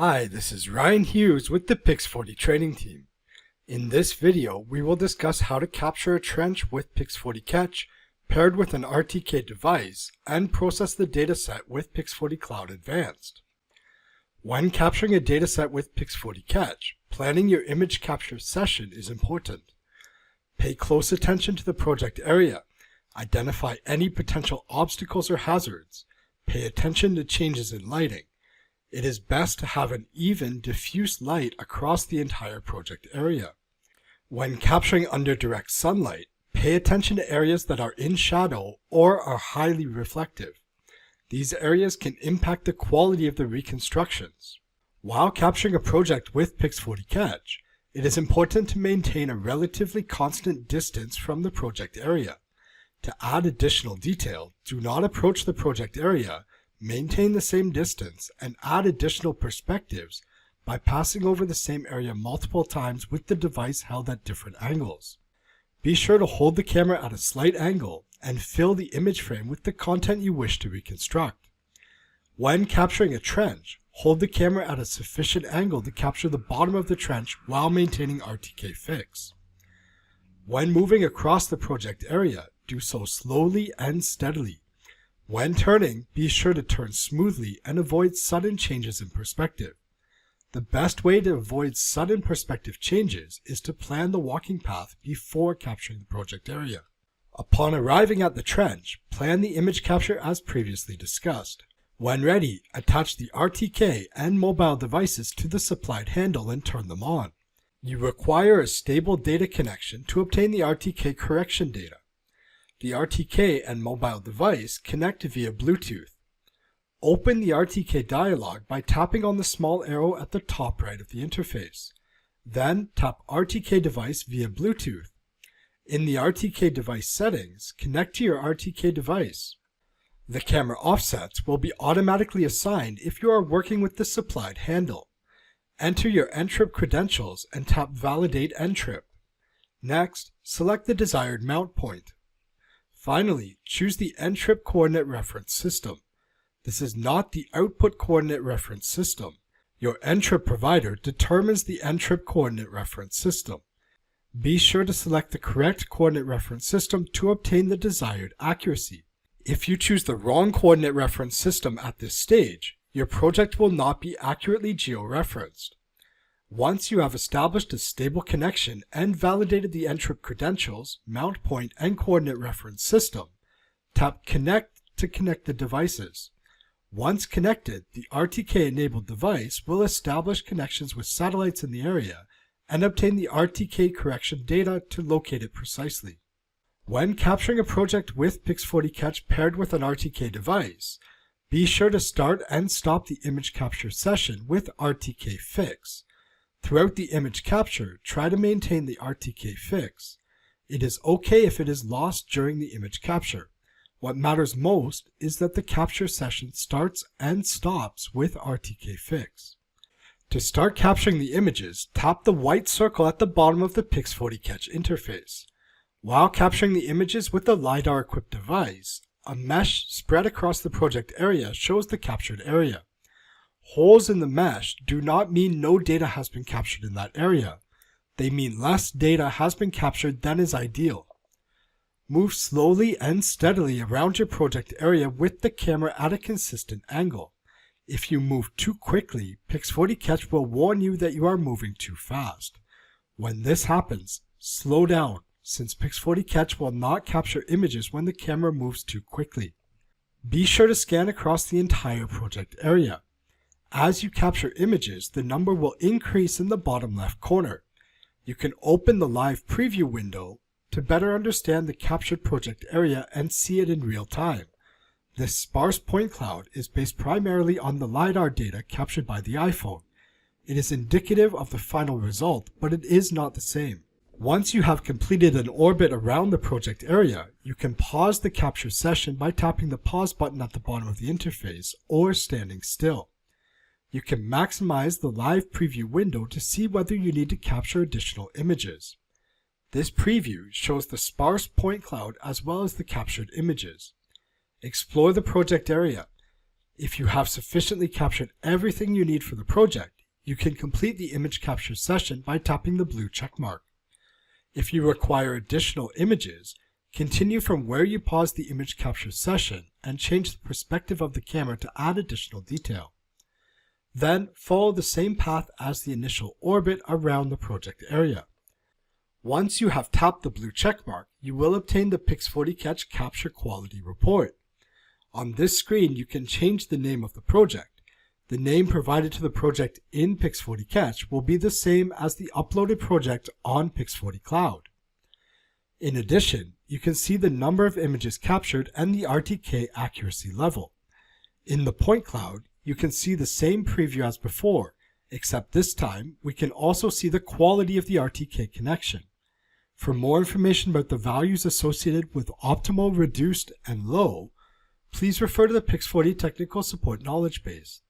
Hi, this is Ryan Hughes with the Pix4D training team. In this video, we will discuss how to capture a trench with Pix4Dcatch paired with an RTK device and process the dataset with Pix4Dcloud Advanced. When capturing a dataset with Pix4Dcatch, planning your image capture session is important. Pay close attention to the project area, identify any potential obstacles or hazards, pay attention to changes in lighting. It is best to have an even, diffuse light across the entire project area. When capturing under direct sunlight, pay attention to areas that are in shadow or are highly reflective. These areas can impact the quality of the reconstructions. While capturing a project with Pix4Dcatch, it is important to maintain a relatively constant distance from the project area. To add additional detail, do not approach the project area, maintain the same distance, and add additional perspectives by passing over the same area multiple times with the device held at different angles. Be sure to hold the camera at a slight angle and fill the image frame with the content you wish to reconstruct. When capturing a trench, hold the camera at a sufficient angle to capture the bottom of the trench while maintaining RTK fix. When moving across the project area, do so slowly and steadily. When turning, be sure to turn smoothly and avoid sudden changes in perspective. The best way to avoid sudden perspective changes is to plan the walking path before capturing the project area. Upon arriving at the trench, plan the image capture as previously discussed. When ready, attach the RTK and mobile devices to the supplied handle and turn them on. You require a stable data connection to obtain the RTK correction data. The RTK and mobile device connect via Bluetooth. Open the RTK dialog by tapping on the small arrow at the top right of the interface. Then tap RTK device via Bluetooth. In the RTK device settings, connect to your RTK device. The camera offsets will be automatically assigned if you are working with the supplied handle. Enter your N-Trip credentials and tap Validate N-Trip. Next, select the desired mount point. Finally, choose the N-Trip coordinate reference system. This is not the output coordinate reference system. Your N-Trip provider determines the N-Trip coordinate reference system. Be sure to select the correct coordinate reference system to obtain the desired accuracy. If you choose the wrong coordinate reference system at this stage, your project will not be accurately georeferenced. Once you have established a stable connection and validated the N-Trip credentials, mount point, and coordinate reference system, tap Connect to connect the devices. Once connected, the RTK-enabled device will establish connections with satellites in the area and obtain the RTK correction data to locate it precisely. When capturing a project with Pix4Dcatch paired with an RTK device, be sure to start and stop the image capture session with RTK fix. Throughout the image capture, try to maintain the RTK fix. It is okay if it is lost during the image capture. What matters most is that the capture session starts and stops with RTK fix. To start capturing the images, tap the white circle at the bottom of the Pix4Dcatch interface. While capturing the images with the LiDAR-equipped device, a mesh spread across the project area shows the captured area. Holes in the mesh do not mean no data has been captured in that area. They mean less data has been captured than is ideal. Move slowly and steadily around your project area with the camera at a consistent angle. If you move too quickly, Pix4Dcatch will warn you that you are moving too fast. When this happens, slow down, since Pix4Dcatch will not capture images when the camera moves too quickly. Be sure to scan across the entire project area. As you capture images, the number will increase in the bottom left corner. You can open the live preview window to better understand the captured project area and see it in real time. This sparse point cloud is based primarily on the LiDAR data captured by the iPhone. It is indicative of the final result, but it is not the same. Once you have completed an orbit around the project area, you can pause the capture session by tapping the pause button at the bottom of the interface or standing still. You can maximize the live preview window to see whether you need to capture additional images. This preview shows the sparse point cloud as well as the captured images. Explore the project area. If you have sufficiently captured everything you need for the project, you can complete the image capture session by tapping the blue check mark. If you require additional images, continue from where you paused the image capture session and change the perspective of the camera to add additional detail. Then follow the same path as the initial orbit around the project area. Once you have tapped the blue check mark, you will obtain the Pix4Dcatch Capture Quality Report. On this screen, you can change the name of the project. The name provided to the project in Pix4Dcatch will be the same as the uploaded project on Pix4Dcloud. In addition, you can see the number of images captured and the RTK accuracy level. In the point cloud, you can see the same preview as before, except this time we can also see the quality of the RTK connection. For more information about the values associated with optimal, reduced, and low, please refer to the Pix4D Technical Support Knowledge Base.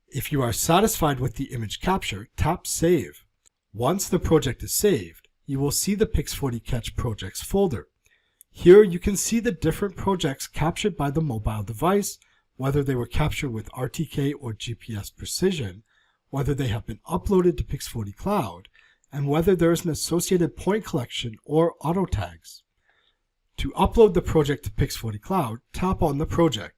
If you are satisfied with the image capture, tap Save. Once the project is saved, you will see the Pix4Dcatch Projects folder. Here you can see the different projects captured by the mobile device, whether they were captured with RTK or GPS precision, whether they have been uploaded to Pix4Dcloud, and whether there is an associated point collection or auto tags. To upload the project to Pix4Dcloud, tap on the project.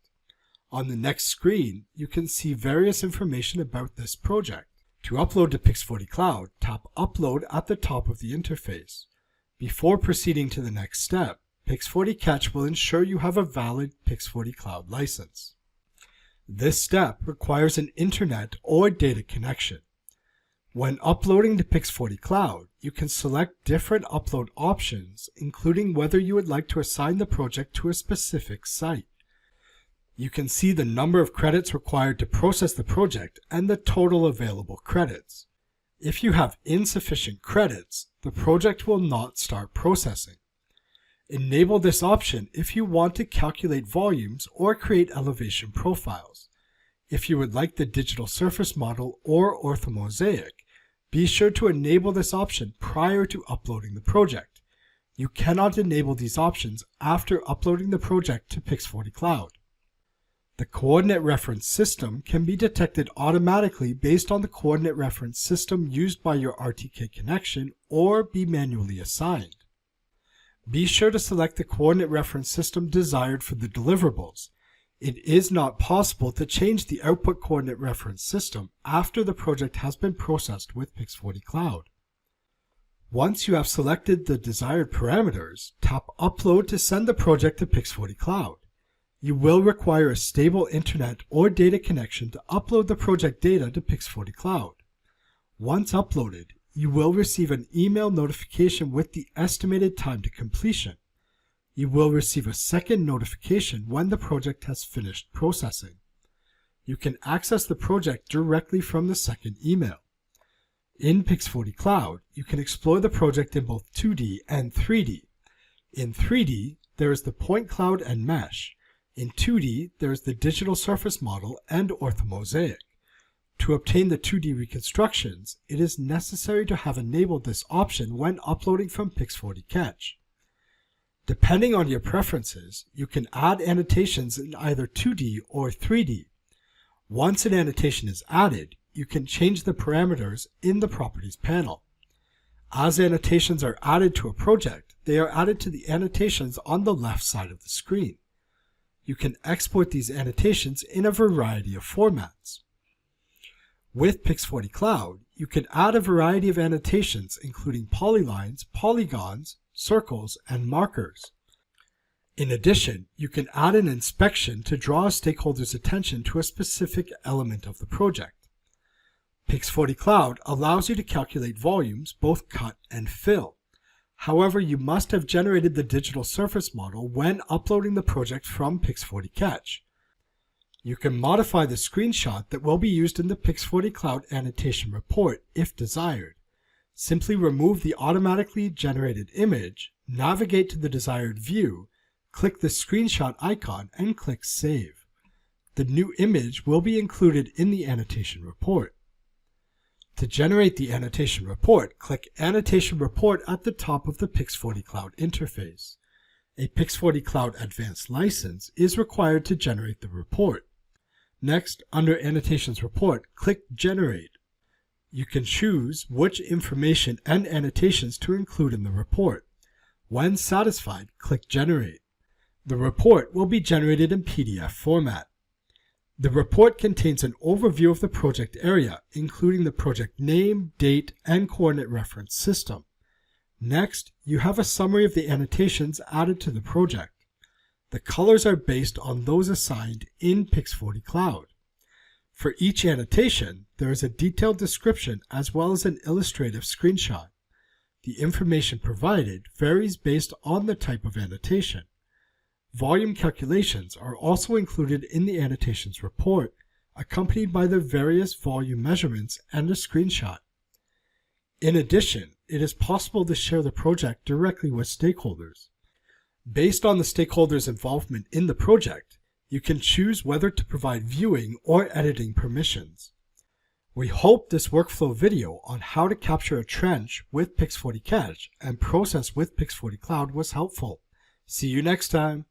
On the next screen, you can see various information about this project. To upload to Pix4Dcloud, tap Upload at the top of the interface. Before proceeding to the next step, Pix4Dcatch will ensure you have a valid Pix4Dcloud license. This step requires an internet or data connection. When uploading to Pix4Dcloud, you can select different upload options, including whether you would like to assign the project to a specific site. You can see the number of credits required to process the project and the total available credits. If you have insufficient credits, the project will not start processing. Enable this option if you want to calculate volumes or create elevation profiles. If you would like the digital surface model or orthomosaic, be sure to enable this option prior to uploading the project. You cannot enable these options after uploading the project to Pix4Dcloud. The coordinate reference system can be detected automatically based on the coordinate reference system used by your RTK connection or be manually assigned. Be sure to select the coordinate reference system desired for the deliverables. It is not possible to change the output coordinate reference system after the project has been processed with Pix4Dcloud. Once you have selected the desired parameters, tap Upload to send the project to Pix4Dcloud. You will require a stable internet or data connection to upload the project data to Pix4Dcloud. Once uploaded, you will receive an email notification with the estimated time to completion. You will receive a second notification when the project has finished processing. You can access the project directly from the second email. In Pix4Dcloud, you can explore the project in both 2D and 3D. In 3D, there is the point cloud and mesh. In 2D, there is the digital surface model and orthomosaic. To obtain the 2D reconstructions, it is necessary to have enabled this option when uploading from Pix4Dcatch. Depending on your preferences, you can add annotations in either 2D or 3D. Once an annotation is added, you can change the parameters in the Properties panel. As annotations are added to a project, they are added to the annotations on the left side of the screen. You can export these annotations in a variety of formats. With Pix4Dcloud, you can add a variety of annotations including polylines, polygons, circles, and markers. In addition, you can add an inspection to draw a stakeholder's attention to a specific element of the project. Pix4Dcloud allows you to calculate volumes, both cut and fill. However, you must have generated the digital surface model when uploading the project from Pix4Dcatch. You can modify the screenshot that will be used in the Pix4Dcloud Annotation Report if desired. Simply remove the automatically generated image, navigate to the desired view, click the screenshot icon, and click Save. The new image will be included in the Annotation Report. To generate the Annotation Report, click Annotation Report at the top of the Pix4Dcloud interface. A Pix4Dcloud Advanced license is required to generate the report. Next, under Annotations Report, click Generate. You can choose which information and annotations to include in the report. When satisfied, click Generate. The report will be generated in PDF format. The report contains an overview of the project area, including the project name, date, and coordinate reference system. Next, you have a summary of the annotations added to the project. The colors are based on those assigned in Pix4Dcloud. For each annotation, there is a detailed description as well as an illustrative screenshot. The information provided varies based on the type of annotation. Volume calculations are also included in the Annotations Report, accompanied by the various volume measurements and a screenshot. In addition, it is possible to share the project directly with stakeholders. Based on the stakeholders' involvement in the project, you can choose whether to provide viewing or editing permissions. We hope this workflow video on how to capture a trench with Pix4Dcatch and process with Pix4Dcloud was helpful. See you next time.